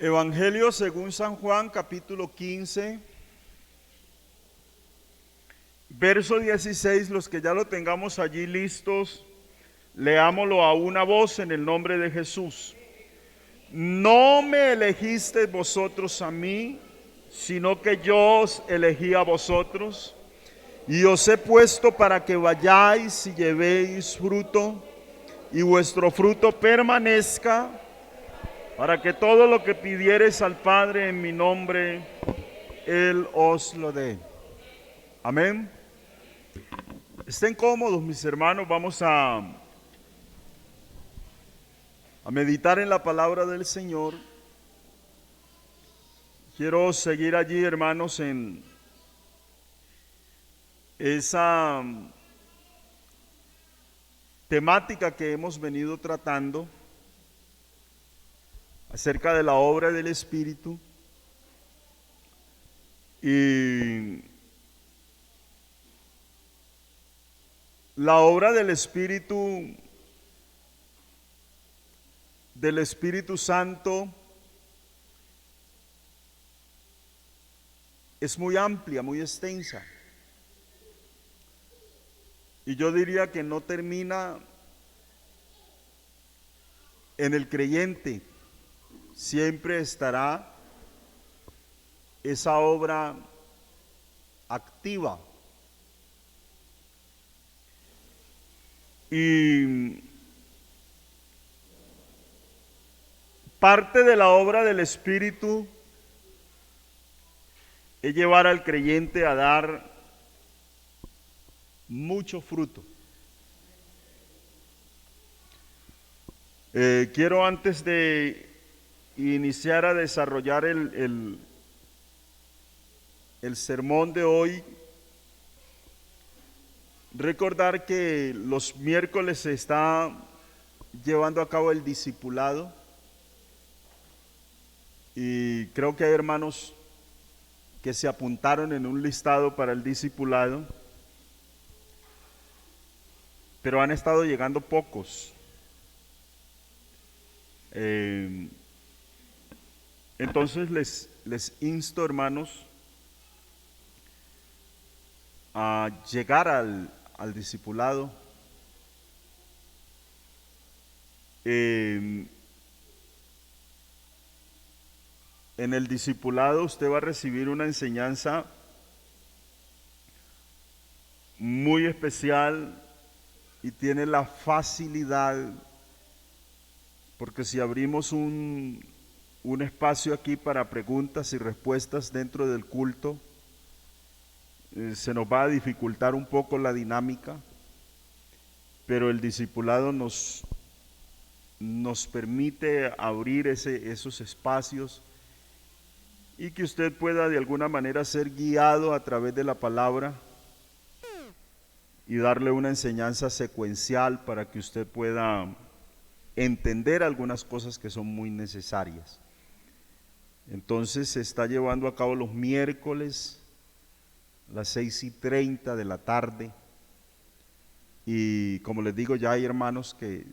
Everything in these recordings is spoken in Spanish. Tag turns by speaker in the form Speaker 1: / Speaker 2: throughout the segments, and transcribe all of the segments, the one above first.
Speaker 1: Evangelio según San Juan, capítulo 15, verso 16, los que ya lo tengamos allí listos, leámoslo a una voz en el nombre de Jesús. No me elegisteis vosotros a mí, sino que yo os elegí a vosotros, y os he puesto para que vayáis y llevéis fruto, y vuestro fruto permanezca, para que todo lo que pidiereis al Padre en mi nombre, Él os lo dé. Amén. Estén cómodos, mis hermanos, vamos a meditar en la palabra del Señor. Quiero seguir allí, hermanos, en esa temática que hemos venido tratando acerca de la obra del Espíritu. Y la obra del Espíritu Santo es muy amplia, muy extensa. Y yo diría que no termina en el creyente. Siempre estará esa obra activa. Y parte de la obra del Espíritu es llevar al creyente a dar mucho fruto. Quiero, antes de iniciar a desarrollar el sermón de hoy, recordar que los miércoles se está llevando a cabo el discipulado, y creo que hay hermanos que se apuntaron en un listado para el discipulado, pero han estado llegando pocos. Entonces les insto, hermanos, a llegar al discipulado. En el discipulado usted va a recibir una enseñanza muy especial y tiene la facilidad, porque si abrimos un espacio aquí para preguntas y respuestas dentro del culto, se nos va a dificultar un poco la dinámica, pero el discipulado nos permite abrir esos espacios y que usted pueda de alguna manera ser guiado a través de la palabra y darle una enseñanza secuencial para que usted pueda entender algunas cosas que son muy necesarias. Entonces se está llevando a cabo los miércoles a las 6:30 de la tarde, y como les digo, ya hay hermanos que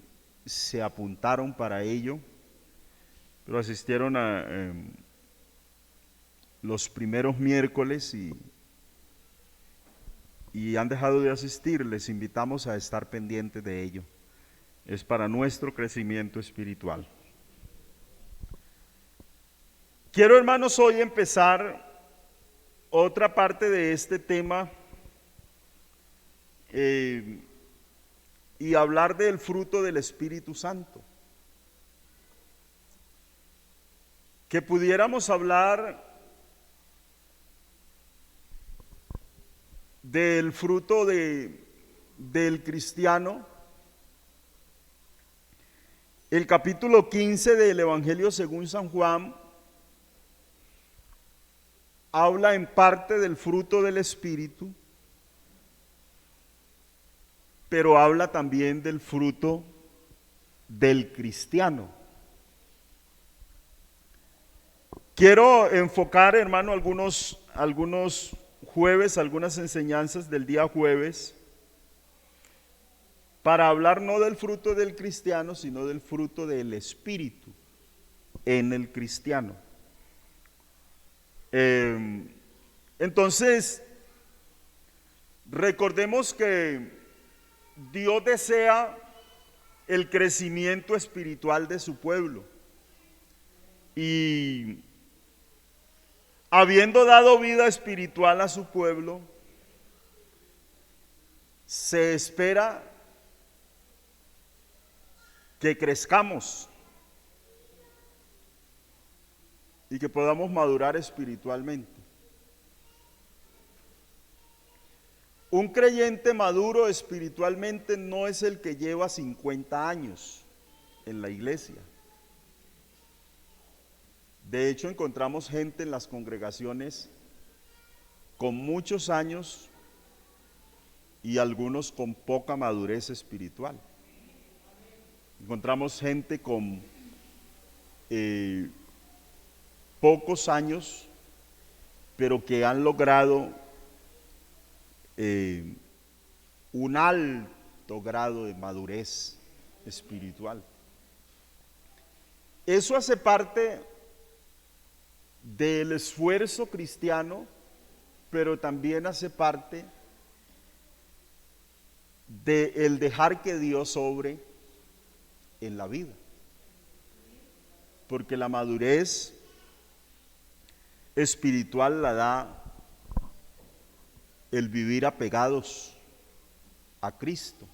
Speaker 1: se apuntaron para ello, pero asistieron a los primeros miércoles y han dejado de asistir. Les invitamos a estar pendientes de ello. Es para nuestro crecimiento espiritual. Quiero, hermanos, hoy empezar otra parte de este tema y hablar del fruto del Espíritu Santo. Que pudiéramos hablar del fruto del cristiano. El capítulo 15 del Evangelio según San Juan habla en parte del fruto del Espíritu, pero habla también del fruto del cristiano. Quiero enfocar, hermano, algunos jueves, algunas enseñanzas del día jueves, para hablar no del fruto del cristiano, sino del fruto del Espíritu en el cristiano. Eh, entonces, recordemos que Dios desea el crecimiento espiritual de su pueblo. Y habiendo dado vida espiritual a su pueblo, se espera que crezcamos y que podamos madurar espiritualmente. Un creyente maduro espiritualmente no es el que lleva 50 años en la iglesia. De hecho, encontramos gente en las congregaciones con muchos años y algunos con poca madurez espiritual. Encontramos gente con pocos años, pero que han logrado un alto grado de madurez espiritual. Eso hace parte del esfuerzo cristiano, pero también hace parte del dejar que Dios obre en la vida. Porque la madurez espiritual la da el vivir apegados a Cristo.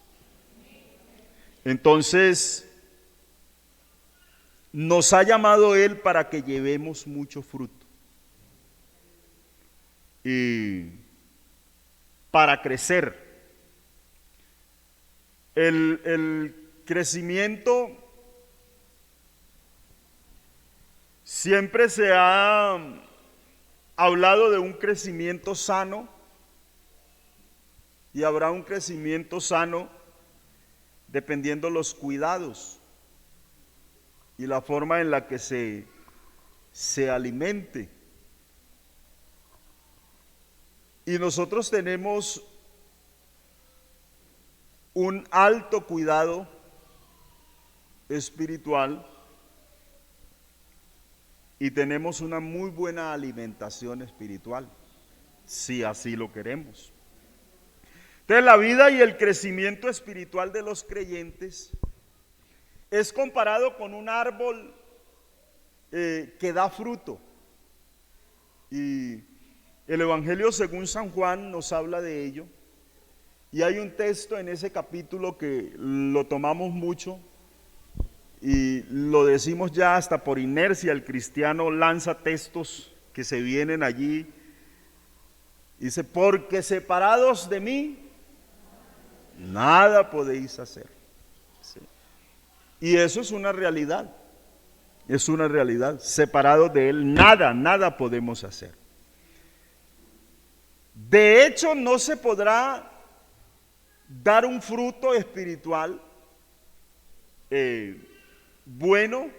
Speaker 1: Entonces, nos ha llamado Él para que llevemos mucho fruto y para crecer. El crecimiento siempre se ha hablado de un crecimiento sano y habrá un crecimiento sano dependiendo los cuidados y la forma en la que se alimente. Y nosotros tenemos un alto cuidado espiritual y tenemos una muy buena alimentación espiritual, si así lo queremos. Entonces, la vida y el crecimiento espiritual de los creyentes es comparado con un árbol que da fruto. Y el Evangelio según San Juan nos habla de ello. Y hay un texto en ese capítulo que lo tomamos mucho y lo decimos ya hasta por inercia. El cristiano lanza textos que se vienen allí. Dice, porque separados de mí, nada podéis hacer. ¿Sí? Y eso es una realidad. Es una realidad. Separados de Él, nada podemos hacer. De hecho, no se podrá dar un fruto espiritual bueno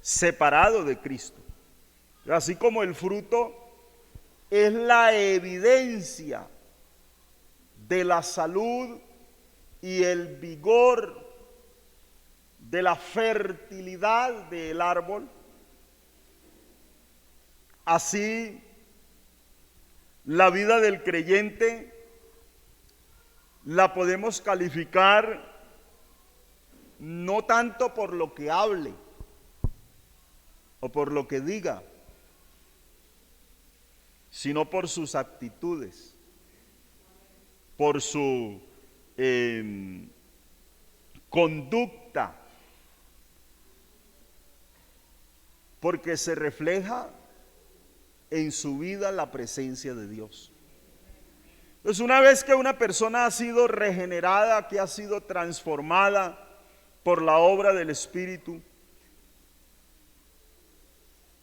Speaker 1: separado de Cristo. Así como el fruto es la evidencia de la salud y el vigor de la fertilidad del árbol, así la vida del creyente la podemos calificar no tanto por lo que hable o por lo que diga, sino por sus actitudes, por su conducta, porque se refleja en su vida la presencia de Dios. Entonces, una vez que una persona ha sido regenerada, que ha sido transformada por la obra del Espíritu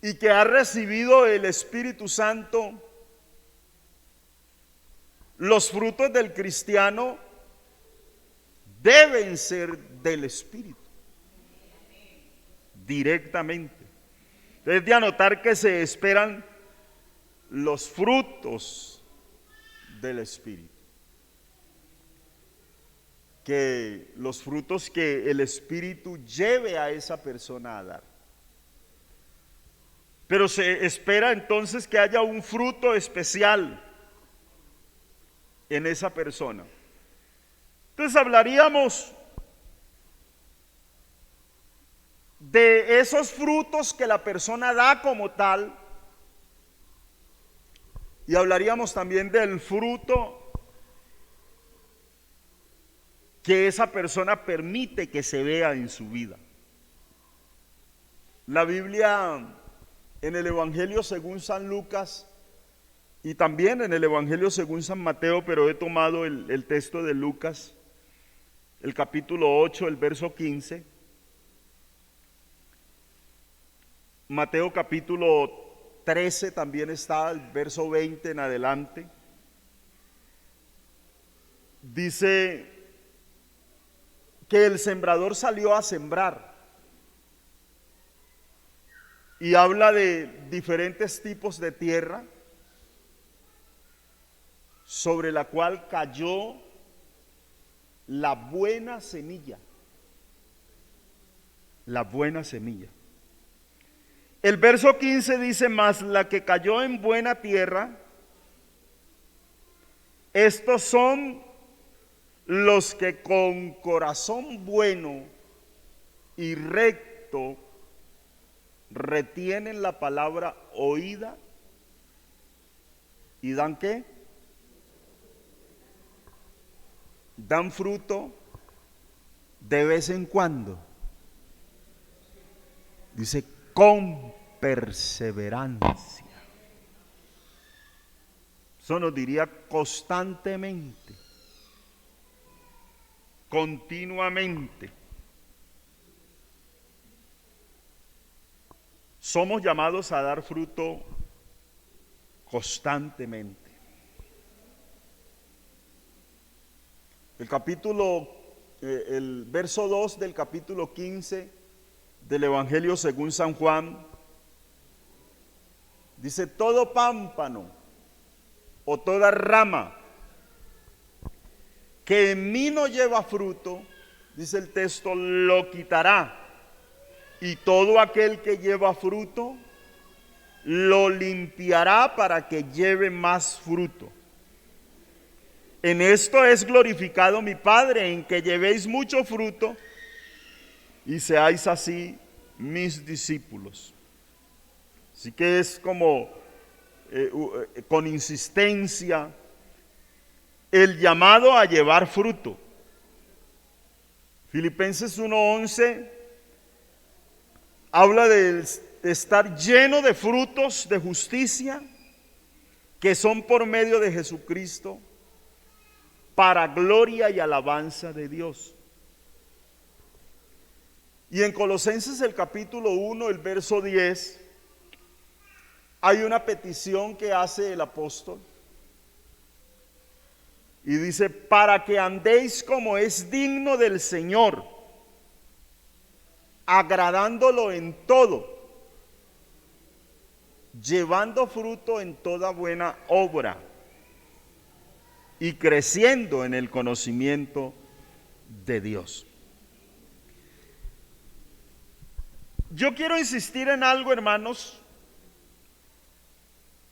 Speaker 1: y que ha recibido el Espíritu Santo, los frutos del cristiano deben ser del Espíritu, directamente. Es de anotar que se esperan los frutos del Espíritu, que los frutos que el Espíritu lleve a esa persona a dar. pero se espera entonces que haya un fruto especial en esa persona. Entonces hablaríamos de esos frutos que la persona da como tal, y hablaríamos también del fruto que esa persona permite que se vea en su vida. La Biblia en el Evangelio según San Lucas y también en el Evangelio según San Mateo, pero he tomado el texto de Lucas, el capítulo 8, el verso 15. Mateo capítulo 13 también está, el verso 20 en adelante. Dice que el sembrador salió a sembrar y habla de diferentes tipos de tierra sobre la cual cayó la buena semilla. La buena semilla. El verso 15 dice: mas la que cayó en buena tierra, estos son los que con corazón bueno y recto retienen la palabra oída y dan ¿qué? Dan fruto de vez en cuando. Dice con perseverancia. Eso nos diría constantemente, continuamente. Somos llamados a dar fruto constantemente. El verso 2 del capítulo 15 del Evangelio según San Juan dice: todo pámpano o toda rama que en mí no lleva fruto, dice el texto, lo quitará, y todo aquel que lleva fruto lo limpiará para que lleve más fruto. En esto es glorificado mi Padre, en que llevéis mucho fruto y seáis así mis discípulos. Así que es como con insistencia el llamado a llevar fruto. Filipenses 1:11 habla de estar lleno de frutos de justicia que son por medio de Jesucristo, para gloria y alabanza de Dios. Y en Colosenses el capítulo 1, el verso 10, hay una petición que hace el apóstol. Y dice: para que andéis como es digno del Señor, agradándolo en todo, llevando fruto en toda buena obra y creciendo en el conocimiento de Dios. Yo quiero insistir en algo, hermanos,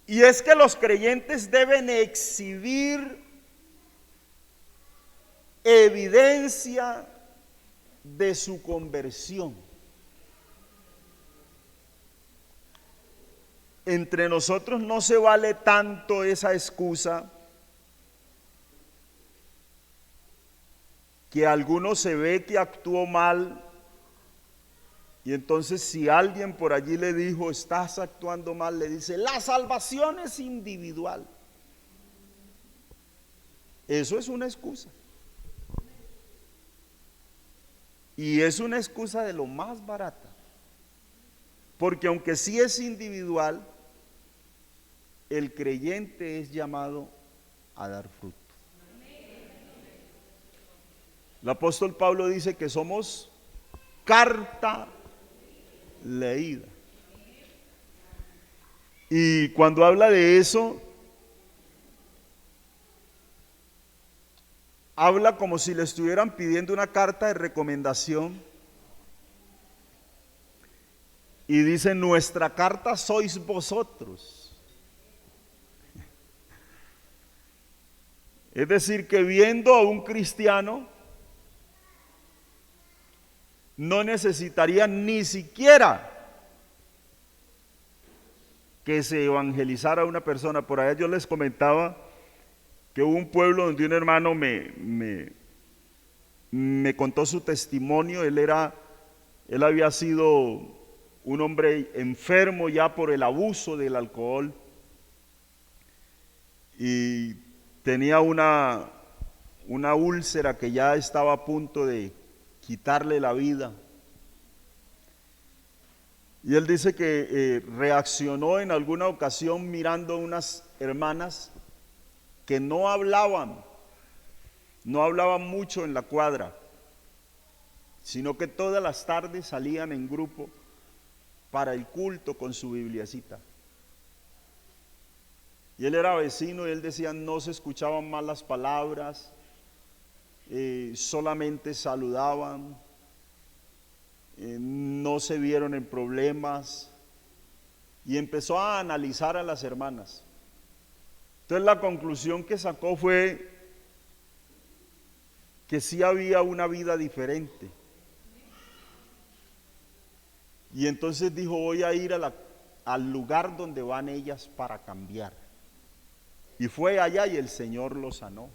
Speaker 1: y es que los creyentes deben exhibir evidencia de su conversión. Entre nosotros no se vale tanto esa excusa que alguno se ve que actuó mal, y entonces si alguien por allí le dijo: estás actuando mal, le dice: la salvación es individual. Eso es una excusa. Y es una excusa de lo más barata. Porque aunque sí es individual, el creyente es llamado a dar fruto. El apóstol Pablo dice que somos carta leída. Y cuando habla de eso, habla como si le estuvieran pidiendo una carta de recomendación. Y dice, nuestra carta sois vosotros. Es decir, que viendo a un cristiano, no necesitaría ni siquiera que se evangelizara una persona. Por allá yo les comentaba que hubo un pueblo donde un hermano me contó su testimonio. Él había sido un hombre enfermo ya por el abuso del alcohol y tenía una úlcera que ya estaba a punto de quitarle la vida. Y él dice que reaccionó en alguna ocasión mirando a unas hermanas que no hablaban mucho en la cuadra, sino que todas las tardes salían en grupo para el culto con su bibliacita. Y él era vecino y él decía, no se escuchaban malas palabras, solamente saludaban, no se vieron en problemas, y empezó a analizar a las hermanas. Entonces la conclusión que sacó fue que sí había una vida diferente. Y entonces dijo, voy a ir al lugar donde van ellas para cambiar. Y fue allá y el Señor lo sanó.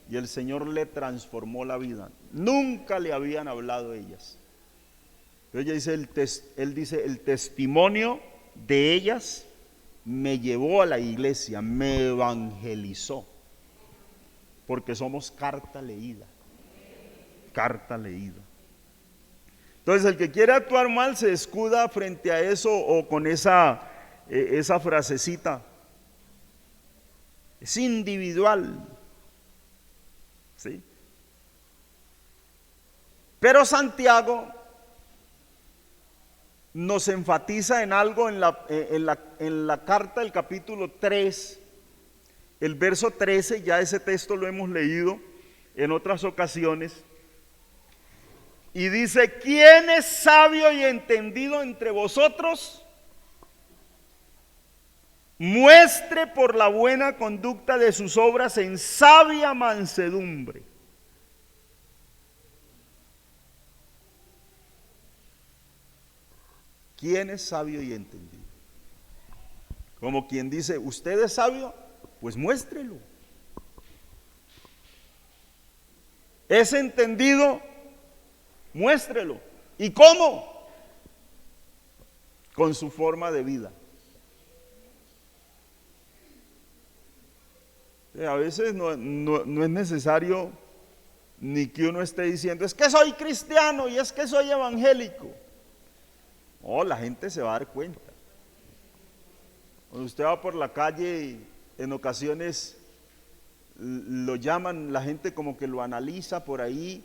Speaker 1: Y el Señor le transformó la vida. Nunca le habían hablado ellas. Pero ella dice, él dice, el testimonio de ellas me llevó a la iglesia, me evangelizó. Porque somos carta leída. Carta leída. Entonces el que quiere actuar mal se escuda frente a eso o con esa frasecita. Es individual. ¿Sí? Pero Santiago nos enfatiza en algo en la carta del capítulo 3, el verso 13, ya ese texto lo hemos leído en otras ocasiones, y dice, ¿quién es sabio y entendido entre vosotros? Muestre por la buena conducta de sus obras en sabia mansedumbre. ¿Quién es sabio y entendido? Como quien dice, ¿usted es sabio? Pues muéstrelo. ¿Es entendido? Muéstrelo. ¿Y cómo? Con su forma de vida. A veces no es necesario ni que uno esté diciendo, es que soy cristiano y es que soy evangélico. No, la gente se va a dar cuenta. Cuando usted va por la calle, en ocasiones lo llaman, la gente como que lo analiza por ahí,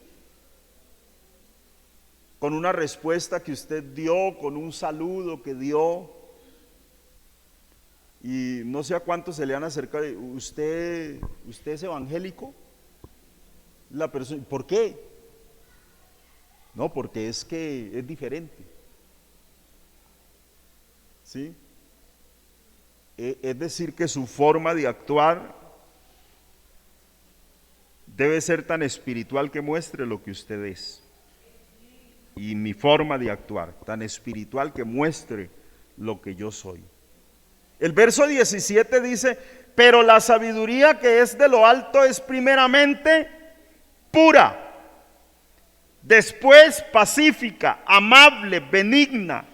Speaker 1: con una respuesta que usted dio, con un saludo que dio, y no sé a cuántos se le han acercado, ¿usted es evangélico? La persona, ¿por qué? No, porque es que es diferente. ¿Sí? Es decir, que su forma de actuar debe ser tan espiritual que muestre lo que usted es. Y mi forma de actuar, tan espiritual que muestre lo que yo soy. El verso 17 dice, pero la sabiduría que es de lo alto es primeramente pura, después pacífica, amable, benigna,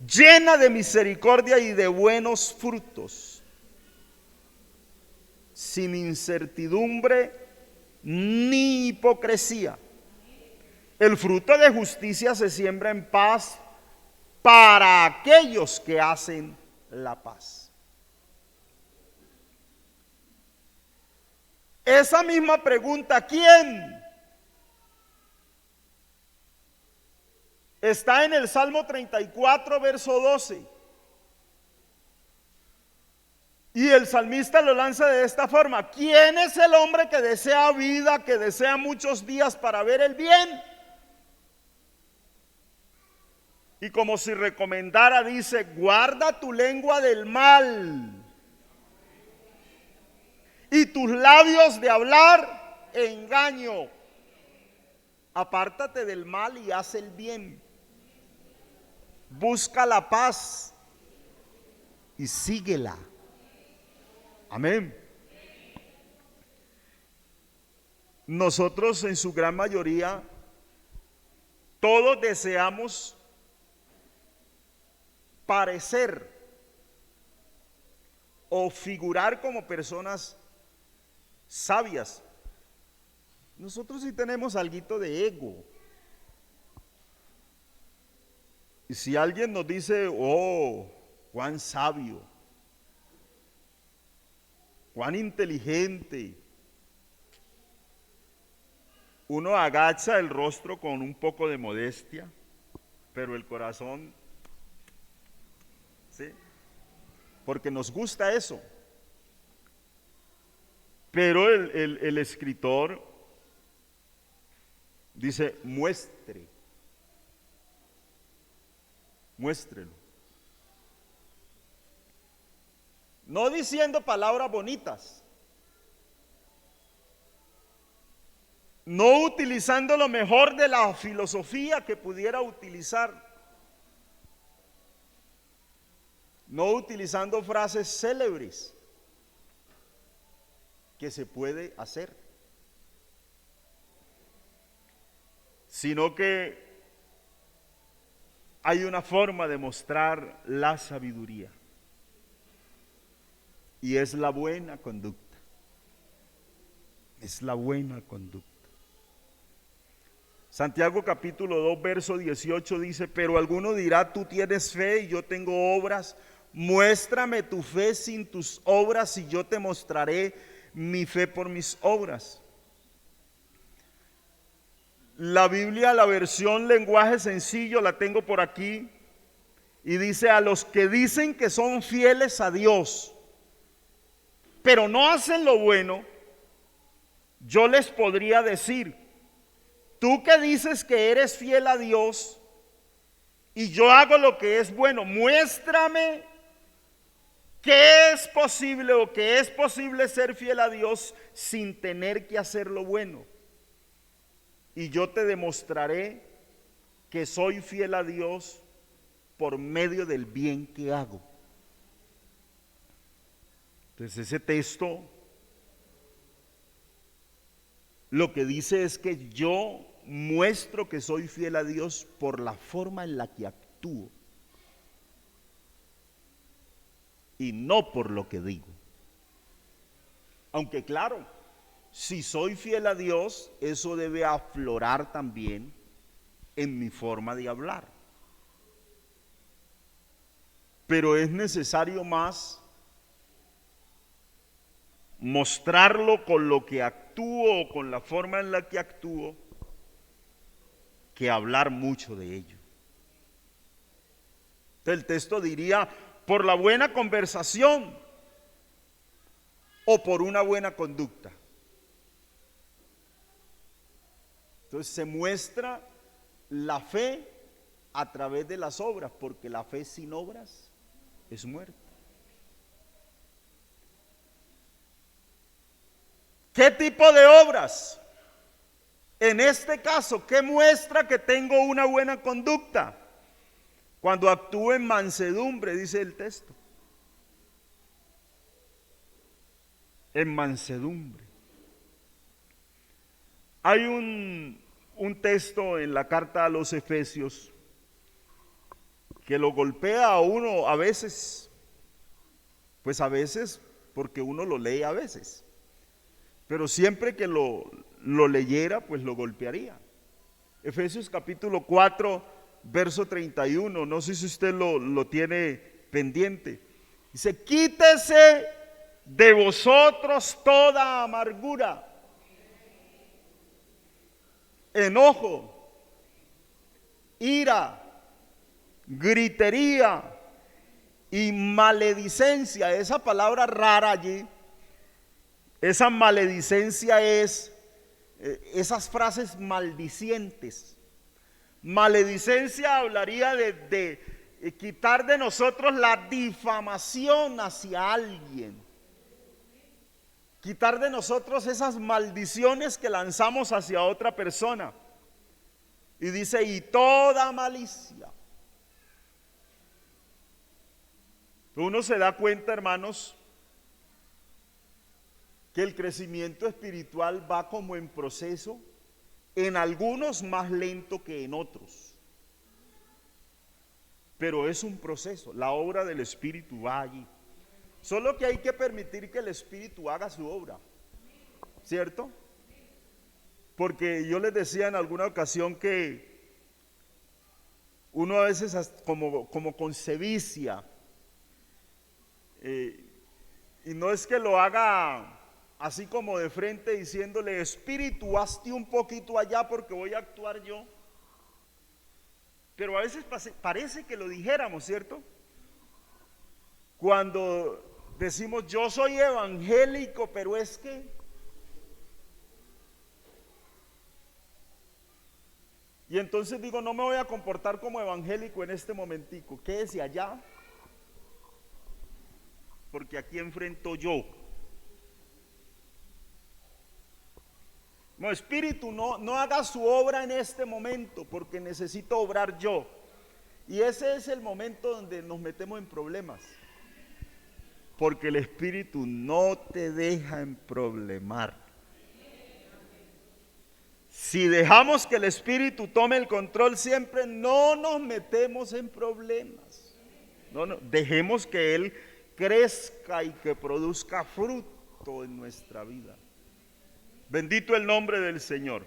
Speaker 1: llena de misericordia y de buenos frutos, sin incertidumbre ni hipocresía. El fruto de justicia se siembra en paz para aquellos que hacen la paz. Esa misma pregunta, ¿quién? Está en el Salmo 34, verso 12. Y el salmista lo lanza de esta forma: ¿quién es el hombre que desea vida, que desea muchos días para ver el bien? Y como si recomendara, dice, guarda tu lengua del mal y tus labios de hablar engaño. Apártate del mal y haz el bien. Busca la paz y síguela. Amén. Nosotros en su gran mayoría, todos deseamos parecer o figurar como personas sabias. Nosotros sí tenemos alguito de ego. Y si alguien nos dice, oh, cuán sabio, cuán inteligente, uno agacha el rostro con un poco de modestia, pero el corazón, ¿sí? Porque nos gusta eso. Pero el escritor dice, muéstrelo. No diciendo palabras bonitas, no utilizando lo mejor de la filosofía que pudiera utilizar, no utilizando frases célebres que se puede hacer, sino que hay una forma de mostrar la sabiduría y es la buena conducta. Es la buena conducta. Santiago capítulo 2 verso 18 dice, pero alguno dirá, tú tienes fe y yo tengo obras, muéstrame tu fe sin tus obras y yo te mostraré mi fe por mis obras. La Biblia, la versión lenguaje sencillo, la tengo por aquí y dice, a los que dicen que son fieles a Dios, pero no hacen lo bueno, yo les podría decir, tú que dices que eres fiel a Dios y yo hago lo que es bueno, muéstrame que es posible o que es posible ser fiel a Dios sin tener que hacer lo bueno. Y yo te demostraré que soy fiel a Dios por medio del bien que hago. Entonces ese texto lo que dice es que yo muestro que soy fiel a Dios por la forma en la que actúo y no por lo que digo. Aunque claro, si soy fiel a Dios, eso debe aflorar también en mi forma de hablar. Pero es necesario más mostrarlo con lo que actúo o con la forma en la que actúo que hablar mucho de ello. Entonces el texto diría, por la buena conversación o por una buena conducta. Entonces se muestra la fe a través de las obras, porque la fe sin obras es muerta. ¿Qué tipo de obras? En este caso, ¿qué muestra que tengo una buena conducta? Cuando actúo en mansedumbre, dice el texto. En mansedumbre. Hay un texto en la carta a los Efesios que lo golpea a uno a veces, pues a veces porque uno lo lee a veces, pero siempre que lo leyera, pues lo golpearía. Efesios capítulo 4, verso 31, no sé si usted lo tiene pendiente. Dice, quítese de vosotros toda amargura, enojo, ira, gritería y maledicencia. Esa palabra rara allí, esa maledicencia es esas frases maldicientes, Maledicencia hablaría de quitar de nosotros la difamación hacia alguien. Quitar de nosotros esas maldiciones que lanzamos hacia otra persona. Y dice, y toda malicia. Uno se da cuenta, hermanos, que el crecimiento espiritual va como en proceso, en algunos más lento que en otros. Pero es un proceso, la obra del Espíritu va allí. Solo que hay que permitir que el Espíritu haga su obra, ¿cierto? Porque yo les decía en alguna ocasión que uno a veces como con sevicia, y no es que lo haga así como de frente diciéndole, Espíritu, hazte un poquito allá porque voy a actuar yo. Pero a veces parece que lo dijéramos, ¿cierto? Cuando decimos, yo soy evangélico, pero es que... Y entonces digo, no me voy a comportar como evangélico en este momentico, quédese allá, porque aquí enfrento yo. No, Espíritu, no haga su obra en este momento, porque necesito obrar yo. Y ese es el momento donde nos metemos en problemas. Porque el Espíritu no te deja en problemar. Si dejamos que el Espíritu tome el control siempre, no nos metemos en problemas. No, dejemos que Él crezca y que produzca fruto en nuestra vida. Bendito el nombre del Señor.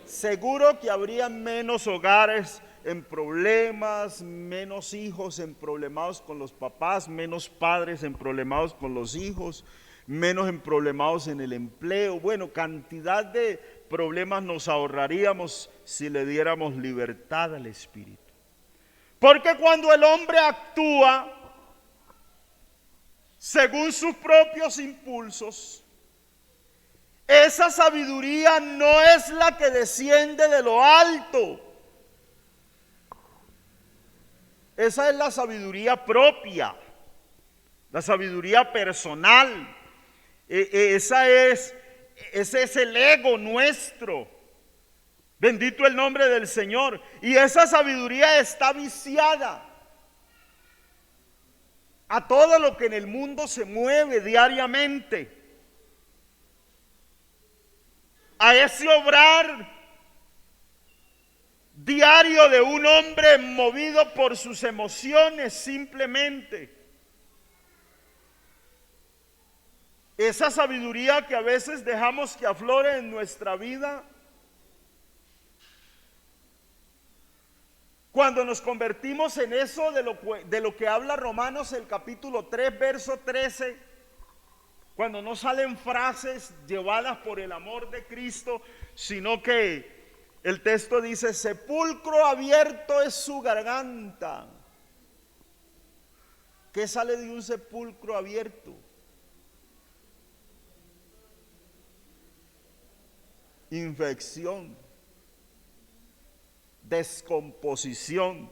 Speaker 1: Seguro que habría menos hogares en problemas, menos hijos en problemados con los papás, menos padres en problemados con los hijos, menos en problemados en el empleo. Bueno, cantidad de problemas nos ahorraríamos si le diéramos libertad al Espíritu. Porque cuando el hombre actúa según sus propios impulsos, esa sabiduría no es la que desciende de lo alto. Esa es la sabiduría propia, la sabiduría personal. Ese es el ego nuestro. Bendito el nombre del Señor. Y esa sabiduría está viciada a todo lo que en el mundo se mueve diariamente. A ese obrar diario de un hombre movido por sus emociones simplemente. Esa sabiduría que a veces dejamos que aflore en nuestra vida, cuando nos convertimos en eso de lo que habla Romanos el capítulo 3, verso 13, cuando no salen frases llevadas por el amor de Cristo, sino que el texto dice, sepulcro abierto es su garganta. ¿Qué sale de un sepulcro abierto? Infección, descomposición,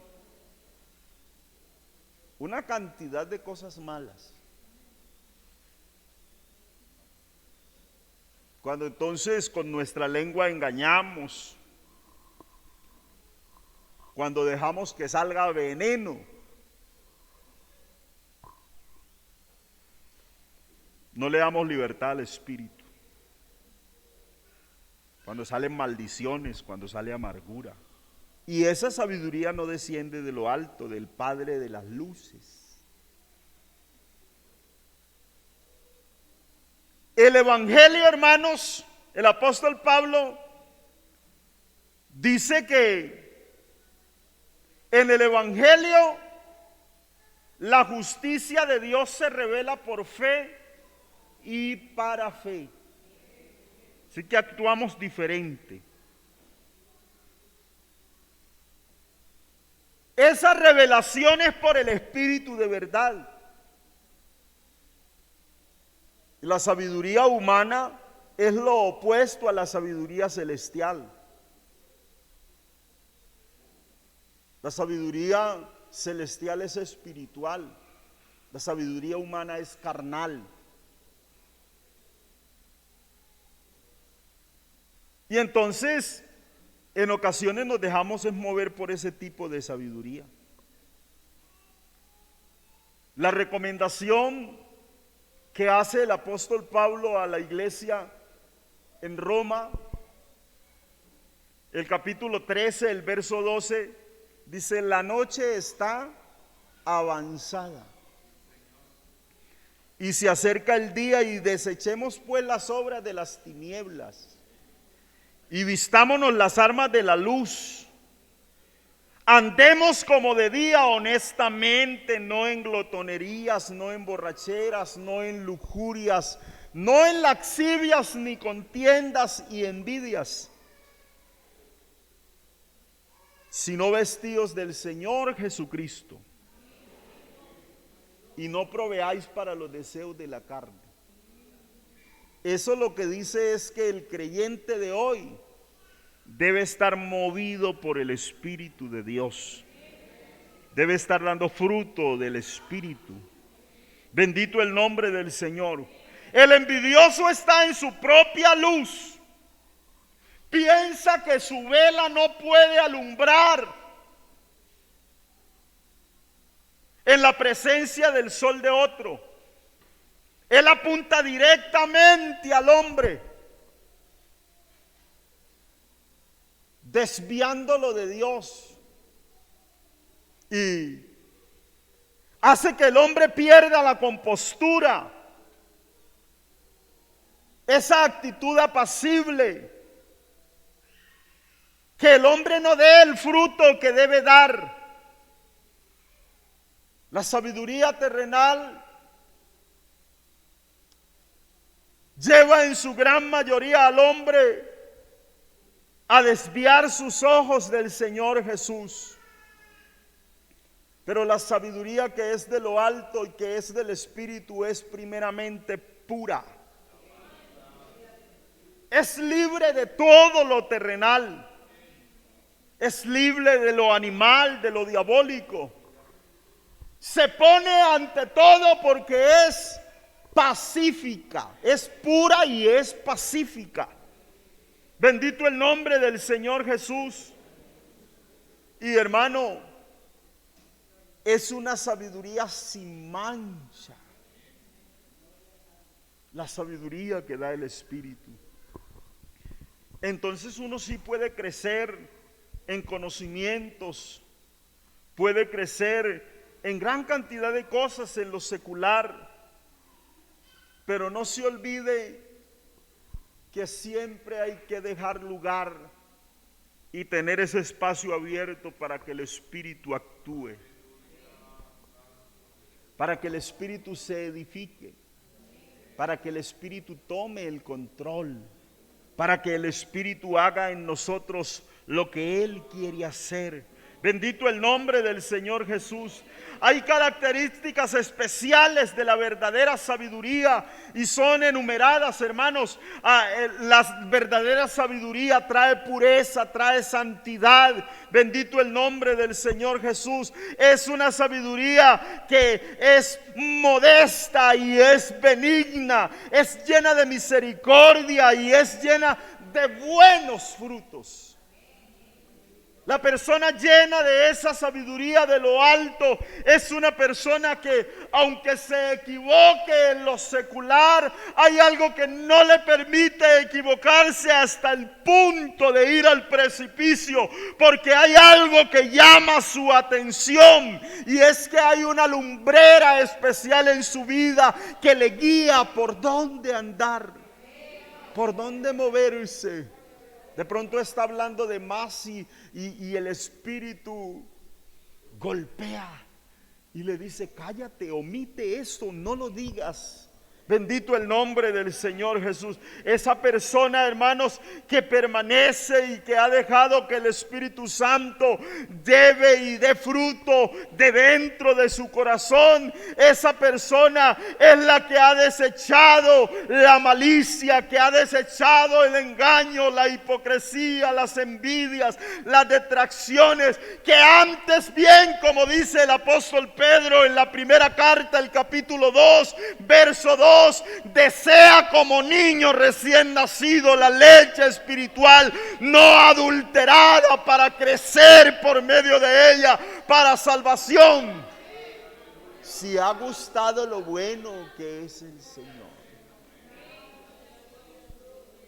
Speaker 1: una cantidad de cosas malas. Cuando entonces con nuestra lengua engañamos, cuando dejamos que salga veneno, no le damos libertad al Espíritu. Cuando salen maldiciones, cuando sale amargura. Y esa sabiduría no desciende de lo alto, del Padre de las luces. El Evangelio, hermanos, el apóstol Pablo dice que en el Evangelio la justicia de Dios se revela por fe y para fe. Así que actuamos diferente. Esa revelación es por el Espíritu de verdad. La sabiduría humana es lo opuesto a la sabiduría celestial. La sabiduría celestial es espiritual. La sabiduría humana es carnal. Y entonces, en ocasiones nos dejamos mover por ese tipo de sabiduría. La recomendación que hace el apóstol Pablo a la iglesia en Roma, el capítulo 13, el verso 12, dice: la noche está avanzada y se acerca el día, y desechemos pues las obras de las tinieblas y vistámonos las armas de la luz. Andemos como de día, honestamente, no en glotonerías, no en borracheras, no en lujurias, no en lascivias, ni contiendas y envidias, sino vestidos del Señor Jesucristo, y no proveáis para los deseos de la carne. Eso lo que dice es que el creyente de hoy debe estar movido por el Espíritu de Dios. Debe estar dando fruto del Espíritu. Bendito el nombre del Señor. El envidioso está en su propia luz. Piensa que su vela no puede alumbrar en la presencia del sol de otro. Él apunta directamente al hombre, desviándolo de Dios, y hace que el hombre pierda la compostura, esa actitud apacible, que el hombre no dé el fruto que debe dar. La sabiduría terrenal lleva en su gran mayoría al hombre a desviar sus ojos del Señor Jesús. Pero la sabiduría que es de lo alto y que es del Espíritu es primeramente pura. Es libre de todo lo terrenal. Es libre de lo animal, de lo diabólico. Se pone ante todo porque es pacífica, es pura y es pacífica. Bendito el nombre del Señor Jesús. Y hermano, es una sabiduría sin mancha, la sabiduría que da el Espíritu. Entonces uno sí puede crecer en conocimientos, puede crecer en gran cantidad de cosas en lo secular, pero no se olvide que siempre hay que dejar lugar y tener ese espacio abierto para que el Espíritu actúe, para que el Espíritu se edifique, para que el Espíritu tome el control, para que el Espíritu haga en nosotros lo que Él quiere hacer. Bendito el nombre del Señor Jesús. Hay características especiales de la verdadera sabiduría y son enumeradas, hermanos. La verdadera sabiduría trae pureza, trae santidad. Bendito el nombre del Señor Jesús. Es una sabiduría que es modesta y es benigna, es llena de misericordia y es llena de buenos frutos. La persona llena de esa sabiduría de lo alto es una persona que, aunque se equivoque en lo secular, hay algo que no le permite equivocarse hasta el punto de ir al precipicio, porque hay algo que llama su atención, y es que hay una lumbrera especial en su vida que le guía por dónde andar, por dónde moverse. De pronto está hablando de más y el Espíritu golpea y le dice: cállate, omite eso, no lo digas. Bendito el nombre del Señor Jesús. Esa persona, hermanos, que permanece y que ha dejado que el Espíritu Santo lleve y dé fruto de dentro de su corazón. Esa persona es la que ha desechado la malicia, que ha desechado el engaño, la hipocresía, las envidias, las detracciones, que antes bien, como dice el apóstol Pedro en la primera carta, el capítulo 2, verso 2, desea como niño recién nacido la leche espiritual no adulterada para crecer por medio de ella para salvación. Si ha gustado lo bueno que es el Señor,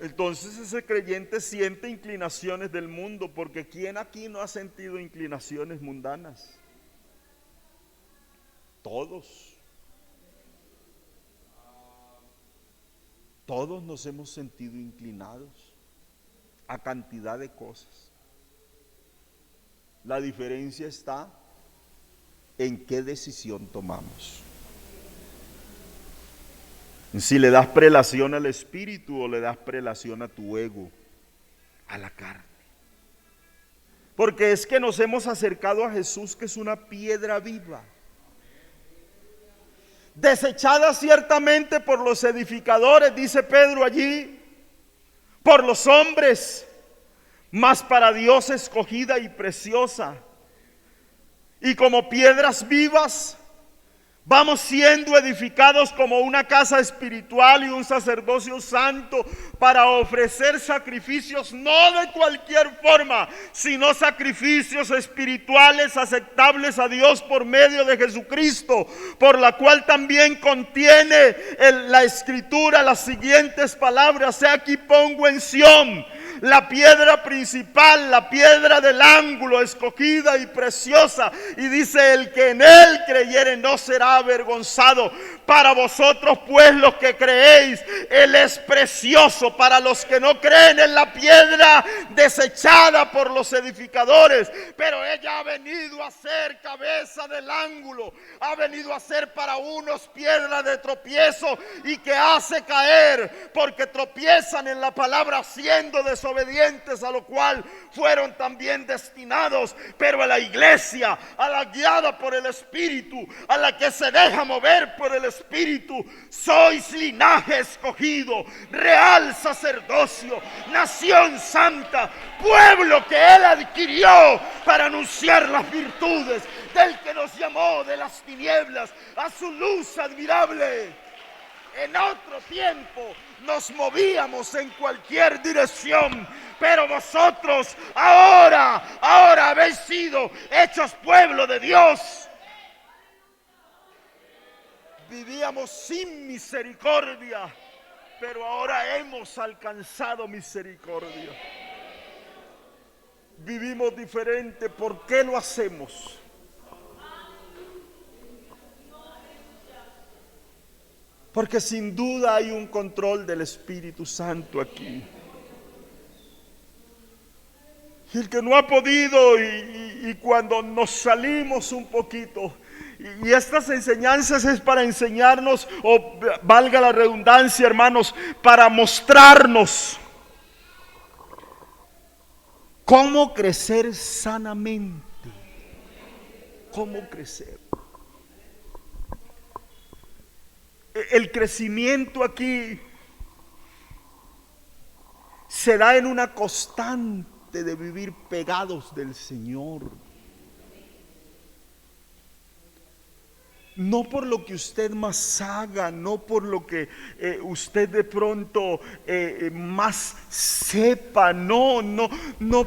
Speaker 1: entonces ese creyente siente inclinaciones del mundo, porque ¿quién aquí no ha sentido inclinaciones mundanas? Todos. Todos nos hemos sentido inclinados a cantidad de cosas. La diferencia está en qué decisión tomamos. Si le das prelación al espíritu o le das prelación a tu ego, a la carne. Porque es que nos hemos acercado a Jesús, que es una piedra viva, desechada ciertamente por los edificadores, dice Pedro allí, por los hombres, mas para Dios escogida y preciosa. Y como piedras vivas, vamos siendo edificados como una casa espiritual y un sacerdocio santo para ofrecer sacrificios no de cualquier forma, sino sacrificios espirituales aceptables a Dios por medio de Jesucristo, por la cual también contiene la escritura las siguientes palabras: he aquí pongo en Sión la piedra principal, la piedra del ángulo, escogida y preciosa. Y dice: el que en él creyere no será avergonzado. Para vosotros pues los que creéis, él es precioso. Para los que no creen, es la piedra desechada por los edificadores, pero ella ha venido a ser cabeza del ángulo, ha venido a ser para unos piedra de tropiezo y que hace caer, porque tropiezan en la palabra siendo desobedientes, a lo cual fueron también destinados. Pero a la iglesia, a la guiada por el Espíritu, a la que se deja mover por el Espíritu, sois linaje escogido, real sacerdocio, nación santa, pueblo que él adquirió para anunciar las virtudes del que nos llamó de las tinieblas a su luz admirable. En otro tiempo nos movíamos en cualquier dirección, pero vosotros ahora habéis sido hechos pueblo de Dios. Vivíamos sin misericordia, pero ahora hemos alcanzado misericordia. Vivimos diferente. ¿Por qué lo hacemos? Porque sin duda hay un control del Espíritu Santo aquí. Y el que no ha podido, y cuando nos salimos un poquito, y estas enseñanzas es para enseñarnos, o valga la redundancia, hermanos, para mostrarnos cómo crecer sanamente. Cómo crecer. El crecimiento aquí se da en una constante de vivir pegados del Señor. No por lo que usted más haga, no por lo que usted de pronto más sepa, no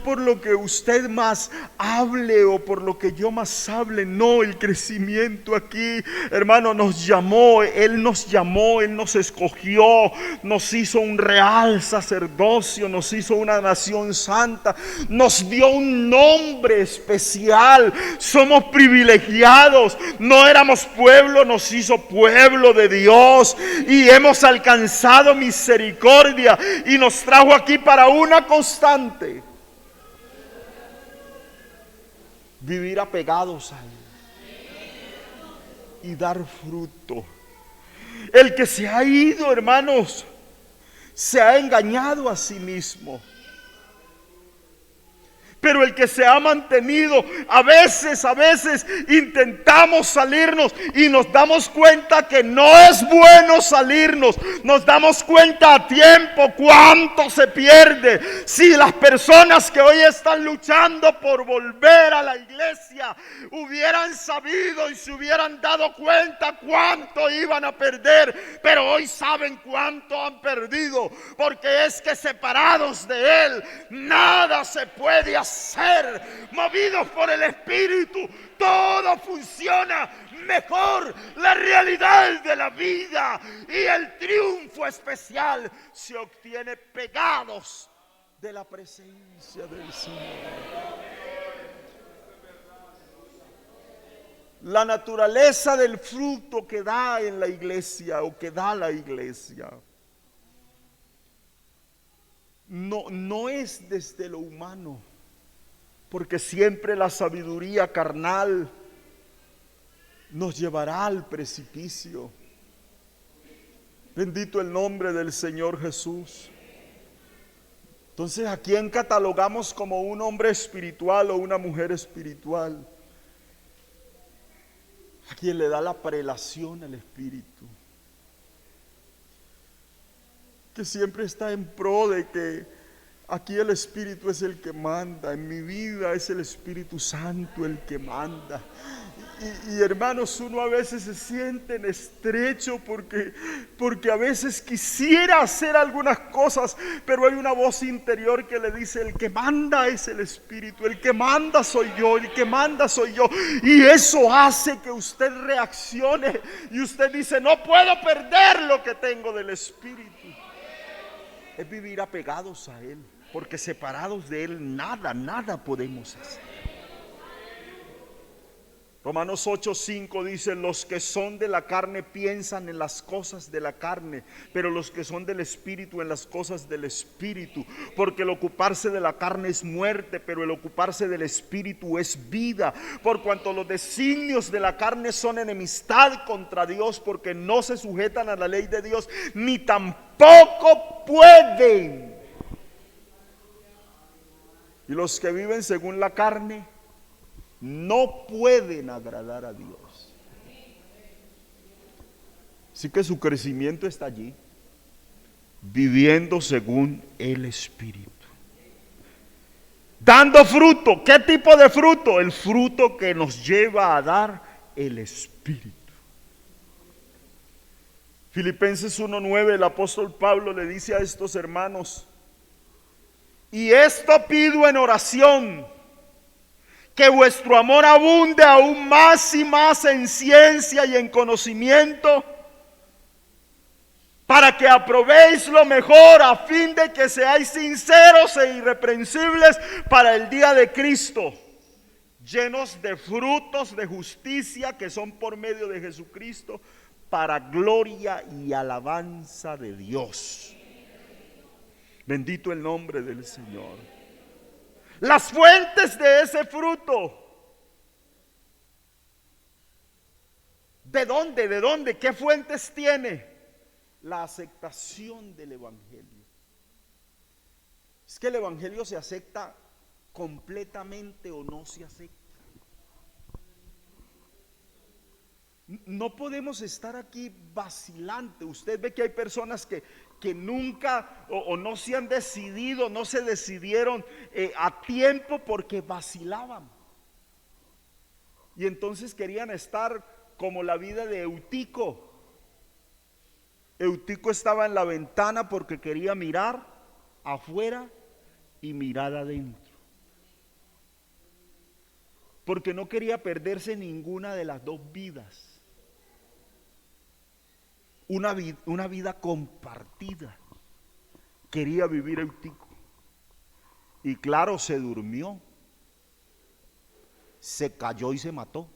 Speaker 1: por lo que usted más hable o por lo que yo más hable. No, el crecimiento aquí, hermano, nos llamó, Él nos escogió, nos hizo un real sacerdocio, nos hizo una nación santa, nos dio un nombre especial, somos privilegiados, no éramos pueblo, nos hizo pueblo de Dios y hemos alcanzado misericordia y nos trajo aquí para una constante: vivir apegados a Él y dar fruto. El que se ha ido, hermanos, se ha engañado a sí mismo. Pero el que se ha mantenido, a veces intentamos salirnos y nos damos cuenta que no es bueno salirnos. Nos damos cuenta a tiempo cuánto se pierde. Si las personas que hoy están luchando por volver a la iglesia hubieran sabido y se hubieran dado cuenta cuánto iban a perder, pero hoy saben cuánto han perdido, porque es que separados de Él nada se puede hacer. Movidos por el Espíritu, todo funciona mejor. La realidad de la vida y el triunfo especial se obtiene pegados de la presencia del Señor. La naturaleza del fruto que da en la iglesia o que da la iglesia no es desde lo humano, porque siempre la sabiduría carnal nos llevará al precipicio. Bendito el nombre del Señor Jesús. Entonces, ¿a quién catalogamos como un hombre espiritual o una mujer espiritual? A quien le da la prelación al Espíritu, que siempre está en pro de que aquí el Espíritu es el que manda. En mi vida es el Espíritu Santo el que manda. Y hermanos, uno a veces se siente en estrecho porque a veces quisiera hacer algunas cosas, pero hay una voz interior que le dice: el que manda es el Espíritu, el que manda soy yo, el que manda soy yo. Y eso hace que usted reaccione y usted dice: no puedo perder lo que tengo del Espíritu. Es vivir apegados a Él, porque separados de Él nada podemos hacer. Romanos 8:5 dice: los que son de la carne piensan en las cosas de la carne, pero los que son del Espíritu en las cosas del Espíritu. Porque el ocuparse de la carne es muerte, pero el ocuparse del Espíritu es vida. Por cuanto los designios de la carne son enemistad contra Dios, porque no se sujetan a la ley de Dios, ni tampoco pueden. Y los que viven según la carne no pueden agradar a Dios. Así que su crecimiento está allí, viviendo según el Espíritu, dando fruto. ¿Qué tipo de fruto? El fruto que nos lleva a dar el Espíritu. Filipenses 1:9, el apóstol Pablo le dice a estos hermanos: y esto pido en oración, que vuestro amor abunde aún más y más en ciencia y en conocimiento, para que aprobéis lo mejor, a fin de que seáis sinceros e irreprensibles para el día de Cristo, llenos de frutos de justicia que son por medio de Jesucristo, para gloria y alabanza de Dios. Bendito el nombre del Señor. Las fuentes de ese fruto, ¿de dónde? ¿De dónde? ¿Qué fuentes tiene? La aceptación del Evangelio. Es que el Evangelio se acepta completamente o no se acepta. No podemos estar aquí vacilante. Usted ve que hay personas que nunca o no se han decidido, no se decidieron a tiempo porque vacilaban. Y entonces querían estar como la vida de Eutico. Eutico estaba en la ventana porque quería mirar afuera y mirar adentro, porque no quería perderse ninguna de las dos vidas. Una vida compartida quería vivir Eutico. Y claro, se durmió, se cayó y se mató.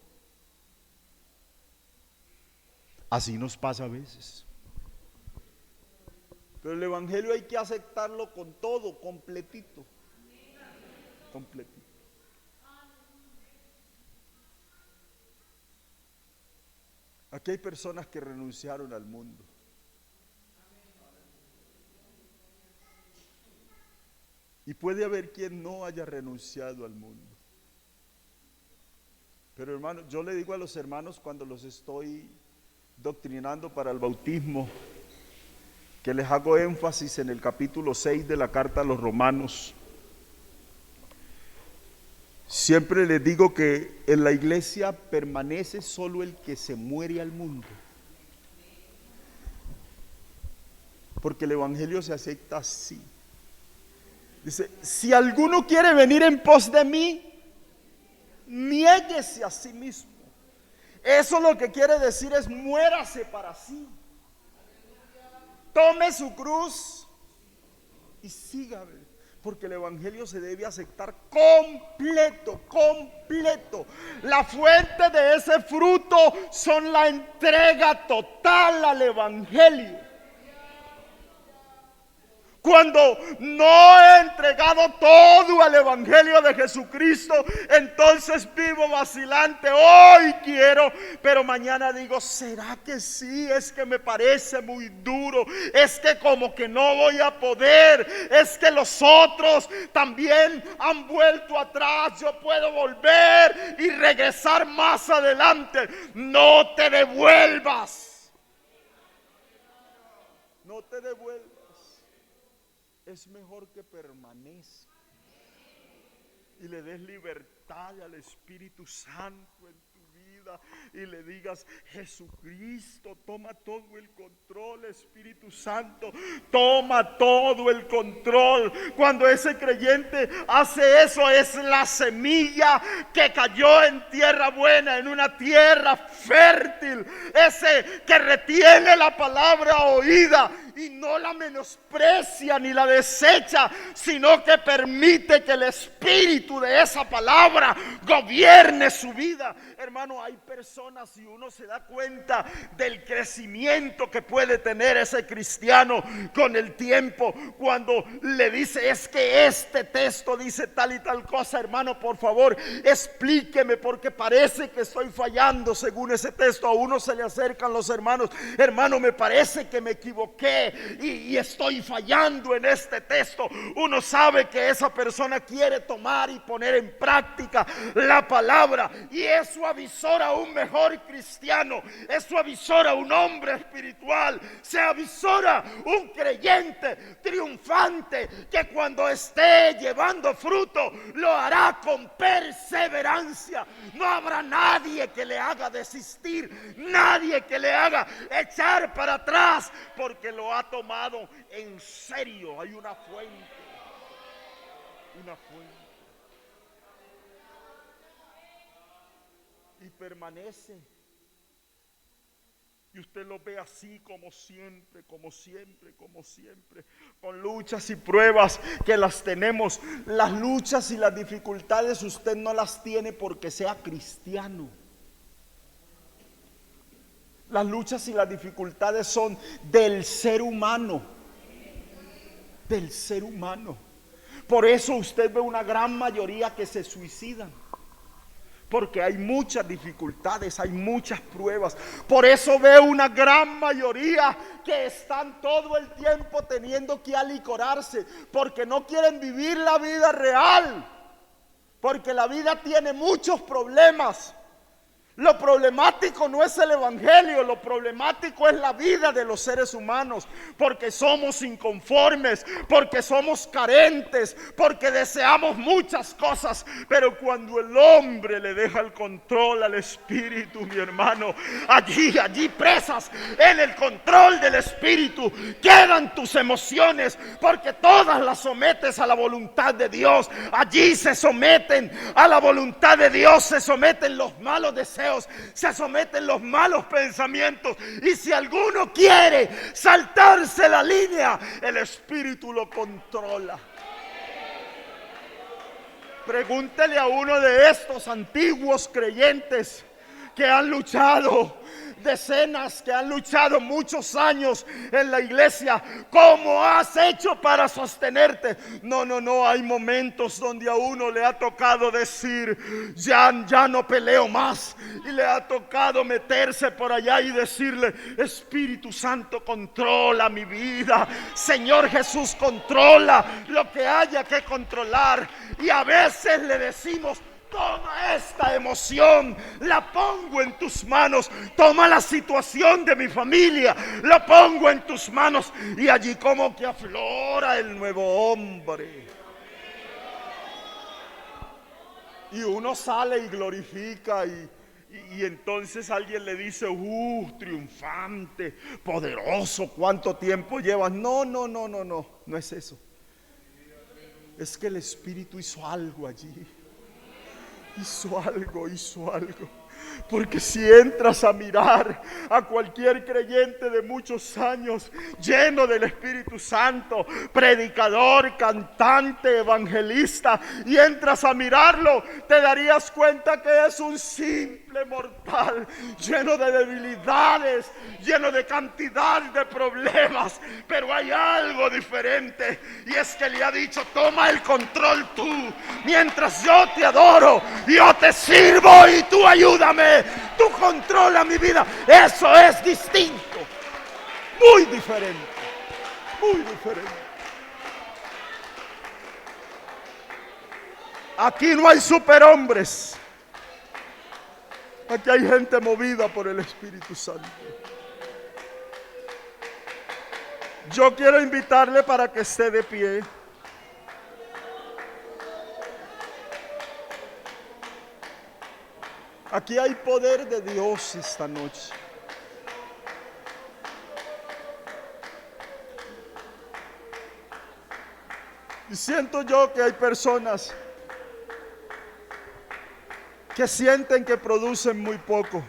Speaker 1: Así nos pasa a veces. Pero el Evangelio hay que aceptarlo con todo, completito. Completito. Aquí hay personas que renunciaron al mundo. Y puede haber quien no haya renunciado al mundo. Pero hermano, yo le digo a los hermanos cuando los estoy doctrinando para el bautismo, que les hago énfasis en el capítulo 6 de la carta a los Romanos. Siempre les digo que en la iglesia permanece solo el que se muere al mundo. Porque el evangelio se acepta así. Dice, si alguno quiere venir en pos de mí, niéguese a sí mismo. Eso lo que quiere decir es muérase para sí. Tome su cruz y sígame. Porque el evangelio se debe aceptar completo, completo. La fuente de ese fruto son la entrega total al evangelio. Cuando no he entregado todo al evangelio de Jesucristo, entonces vivo vacilante. Hoy quiero, pero mañana digo, ¿será que sí? Es que me parece muy duro. Es que como que no voy a poder. Es que los otros también han vuelto atrás. Yo puedo volver y regresar más adelante. No te devuelvas. No te devuelvas. Es mejor que permanezca y le des libertad al Espíritu Santo en tu vida y le digas, Jesucristo, toma todo el control, Espíritu Santo, toma todo el control. Cuando ese creyente hace eso, es la semilla que cayó en tierra buena, en una tierra fértil, ese que retiene la palabra oída y no la menosprecia ni la desecha, sino que permite que el espíritu de esa palabra gobierne su vida. Hermano, hay personas y uno se da cuenta del crecimiento que puede tener ese cristiano con el tiempo, cuando le dice, es que este texto dice tal y tal cosa. Hermano, por favor, explíqueme, porque parece que estoy fallando según ese texto. A uno se le acercan los hermanos, hermano, me parece que me equivoqué y estoy fallando en este texto. Uno sabe que esa persona quiere tomar y poner en práctica la palabra, y eso avisora a un mejor cristiano, eso avisora a un hombre espiritual, se avisora un creyente triunfante que cuando esté llevando fruto lo hará con perseverancia. No habrá nadie que le haga desistir, nadie que le haga echar para atrás, porque lo ha tomado en serio. Hay una fuente, una fuente. Y permanece. Y usted lo ve así, como siempre, como siempre, como siempre, con luchas y pruebas que las tenemos. Las luchas y las dificultades usted no las tiene porque sea cristiano. Las luchas y las dificultades son del ser humano. Del ser humano. Por eso usted ve una gran mayoría que se suicidan. Porque hay muchas dificultades, hay muchas pruebas. Por eso veo una gran mayoría que están todo el tiempo teniendo que alicorarse, porque no quieren vivir la vida real, porque la vida tiene muchos problemas. Lo problemático no es el evangelio, lo problemático es la vida de los seres humanos, porque somos inconformes, porque somos carentes, porque deseamos muchas cosas. Pero cuando el hombre le deja el control al espíritu, mi hermano, allí presas en el control del espíritu quedan tus emociones, porque todas las sometes a la voluntad de Dios. Allí se someten a la voluntad de Dios, se someten los malos deseos, se someten los malos pensamientos. Y si alguno quiere saltarse la línea, el espíritu lo controla. Pregúntele a uno de estos antiguos creyentes que han luchado, decenas que han luchado muchos años en la iglesia. ¿Cómo has hecho para sostenerte? No, hay momentos donde a uno le ha tocado decir, ya no peleo más, y le ha tocado meterse por allá y decirle, Espíritu Santo, controla mi vida. Señor Jesús, controla lo que haya que controlar. Y a veces le decimos, toma esta emoción, la pongo en tus manos. Toma la situación de mi familia, la pongo en tus manos. Y allí como que aflora el nuevo hombre. Y uno sale y glorifica y entonces alguien le dice, triunfante, poderoso, ¿cuánto tiempo llevas? No es eso. Es que el Espíritu hizo algo allí. Hizo algo. Porque si entras a mirar a cualquier creyente de muchos años, lleno del Espíritu Santo, predicador, cantante, evangelista, y entras a mirarlo, te darías cuenta que es un simple mortal, lleno de debilidades, lleno de cantidad de problemas. Pero hay algo diferente, y es que le ha dicho, toma el control tú, mientras yo te adoro, yo te sirvo y tú ayúdame. Tú controla mi vida. Eso es distinto, muy diferente. Aquí no hay superhombres. Aquí hay gente movida por el Espíritu Santo. Yo quiero invitarle para que esté de pie. Aquí hay poder de Dios esta noche. Y siento yo que hay personas que sienten que producen muy poco.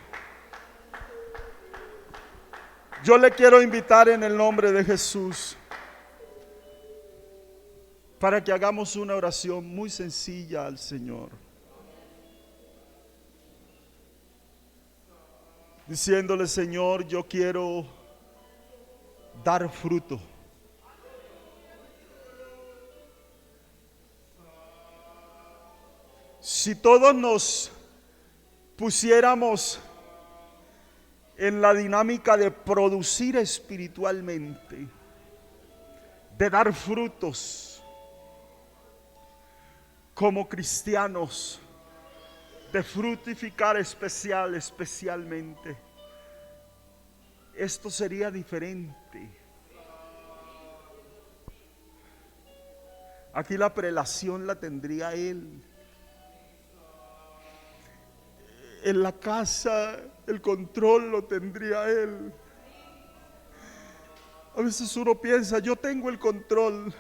Speaker 1: Yo le quiero invitar en el nombre de Jesús para que hagamos una oración muy sencilla al Señor, diciéndole, Señor, yo quiero dar fruto. Si todos nos pusiéramos en la dinámica de producir espiritualmente, de dar frutos como cristianos, de fructificar especialmente, esto sería diferente. Aquí la prelación la tendría Él. En la casa el control lo tendría Él. A veces uno piensa, yo tengo el control.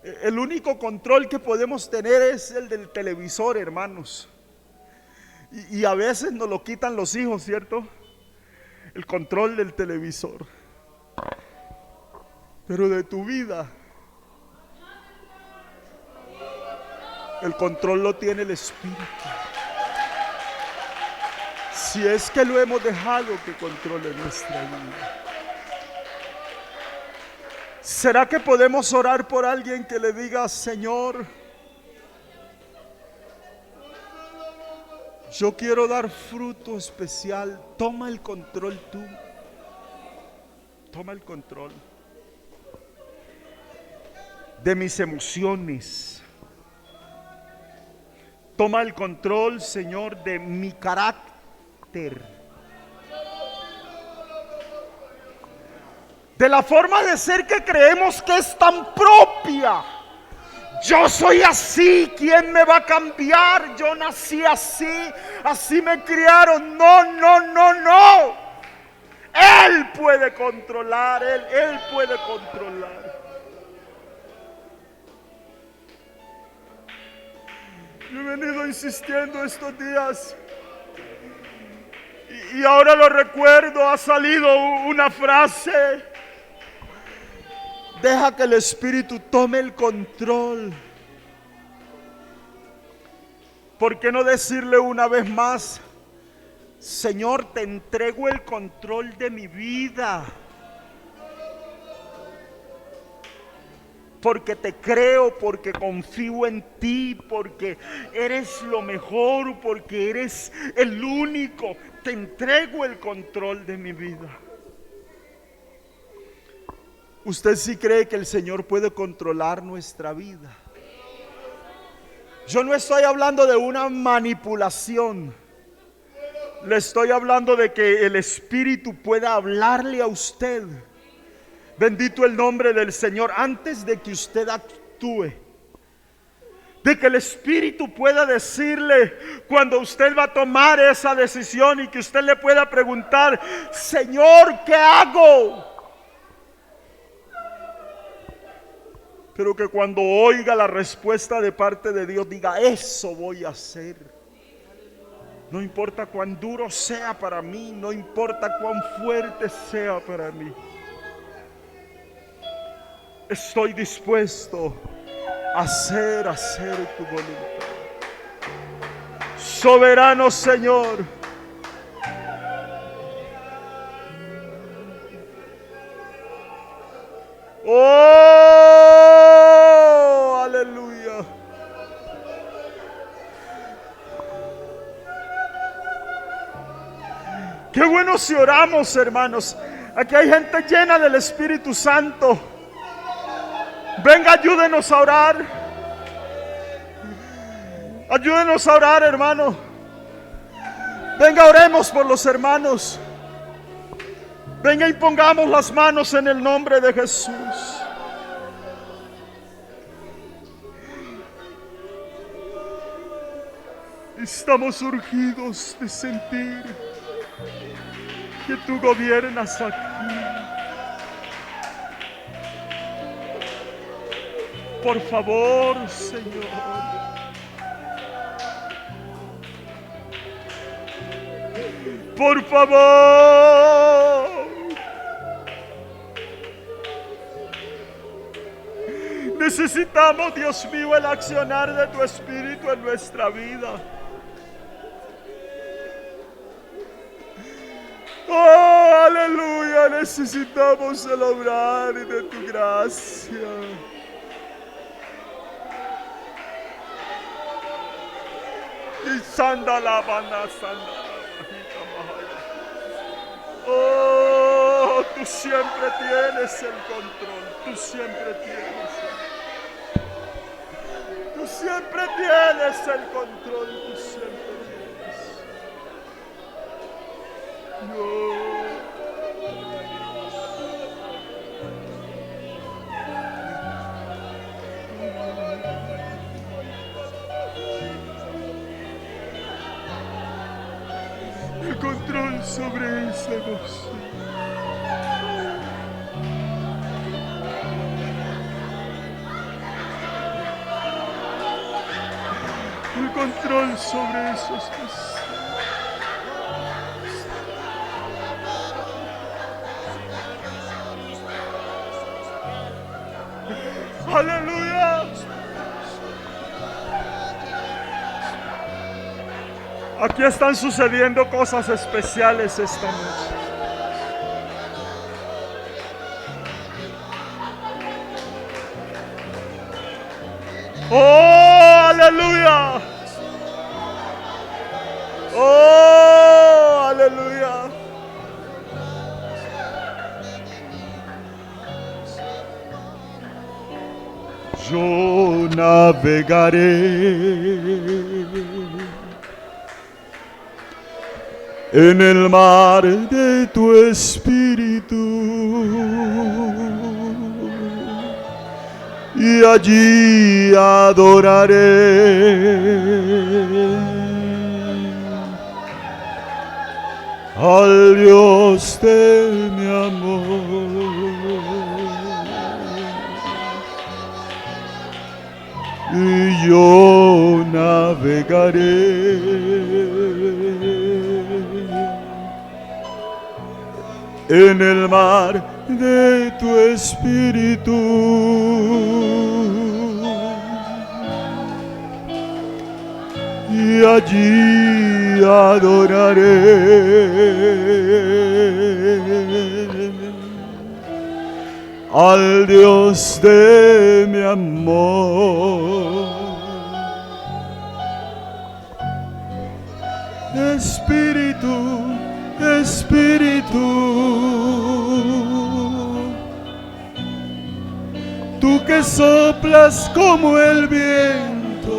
Speaker 1: El único control que podemos tener es el del televisor, hermanos. Y a veces nos lo quitan los hijos, ¿cierto? El control del televisor. Pero de tu vida, el control lo tiene el Espíritu. Si es que lo hemos dejado que controle nuestra vida. ¿Será que podemos orar por alguien que le diga, Señor, yo quiero dar fruto especial? Toma el control tú. Toma el control de mis emociones. Toma el control, Señor, de mi carácter. De la forma de ser que creemos que es tan propia. Yo soy así, ¿quién me va a cambiar? Yo nací así, así me criaron. No. Él puede controlar, Él puede controlar. Yo he venido insistiendo estos días y ahora lo recuerdo, ha salido una frase: deja que el Espíritu tome el control. ¿Por qué no decirle una vez más: Señor, te entrego el control de mi vida, porque te creo, porque confío en ti, porque eres lo mejor, porque eres el único. Te entrego el control de mi vida. ¿Usted sí cree que el Señor puede controlar nuestra vida? Yo no estoy hablando de una manipulación. Le estoy hablando de que el Espíritu pueda hablarle a usted. Bendito el nombre del Señor. Antes de que usted actúe, de que el Espíritu pueda decirle cuando usted va a tomar esa decisión, y que usted le pueda preguntar: Señor, ¿qué hago? Pero que cuando oiga la respuesta de parte de Dios, diga: eso voy a hacer. No importa cuán duro sea para mí, no importa cuán fuerte sea para mí, estoy dispuesto a hacer tu voluntad. Soberano Señor, oh, aleluya. Qué bueno si oramos, hermanos. Aquí hay gente llena del Espíritu Santo. Venga, ayúdenos a orar. Ayúdenos a orar, hermano. Venga, oremos por los hermanos. Venga, y pongamos las manos en el nombre de Jesús. Estamos urgidos de sentir que tú gobiernas aquí. Por favor, Señor. Por favor. Necesitamos, Dios mío, el accionar de tu Espíritu en nuestra vida. Oh, aleluya, necesitamos el obrar de tu gracia. Y sandala banda, oh, tú siempre tienes el control, tú siempre tienes. Tú siempre tienes el control, tú siempre tienes. El control sobre esa emoción. El control sobre esos deseos. Aleluya. Aquí están sucediendo cosas especiales esta noche. Oh, aleluya. Oh, aleluya. Yo navegaré en el mar de tu Espíritu, y allí adoraré al Dios de mi amor. Y yo navegaré en el mar de tu Espíritu, y allí y adoraré al Dios de mi amor. Espíritu, Espíritu, tú que soplas como el viento,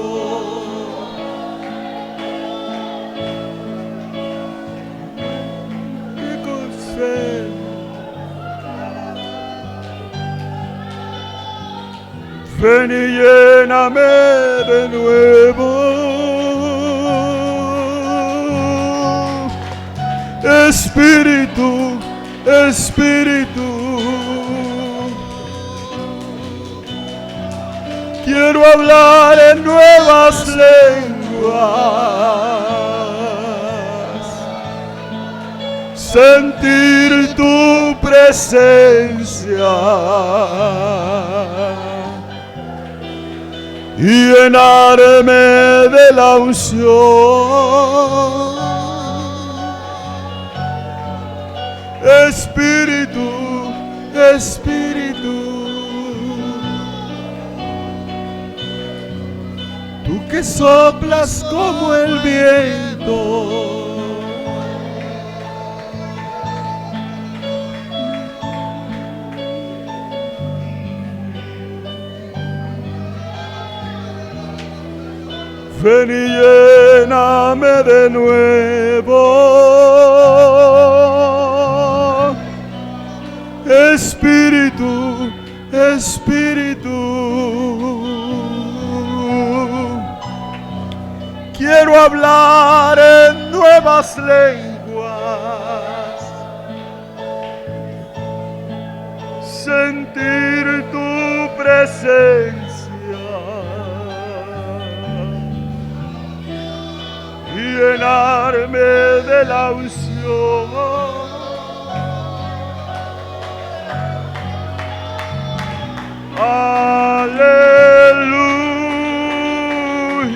Speaker 1: que concede ven y lléname de nuevo. Espíritu, Espíritu, quiero hablar en nuevas lenguas, sentir tu presencia y llenarme de la unción. Espíritu, Espíritu, tú que soplas como el viento, ven y lléname de nuevo. Espíritu, Espíritu, quiero hablar en nuevas lenguas, sentir tu presencia y llenarme de la unción.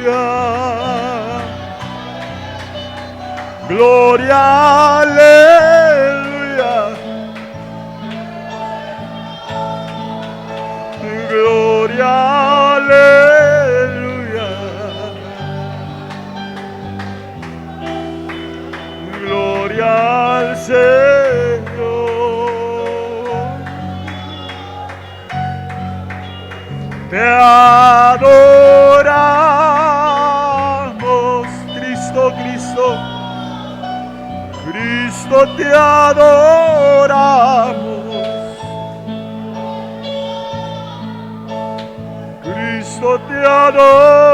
Speaker 1: Aleluya, gloria, aleluya, gloria, aleluya, gloria al Señor. Te adoramos, Cristo, Cristo, Cristo, te adoramos, Cristo, te adoramos,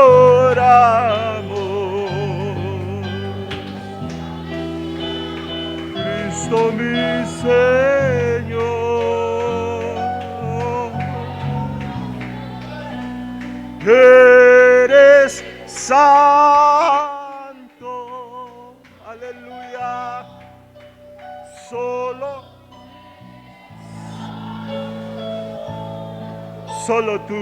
Speaker 1: Cristo, mi Señor. Eres santo, aleluya, solo tú,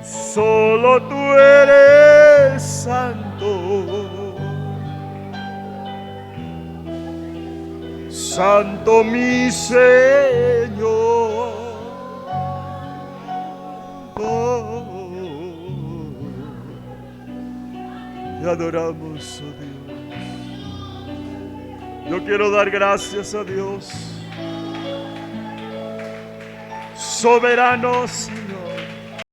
Speaker 1: solo tú eres santo, santo mi Señor. Te adoramos, oh Dios. Yo quiero dar gracias a Dios, soberano,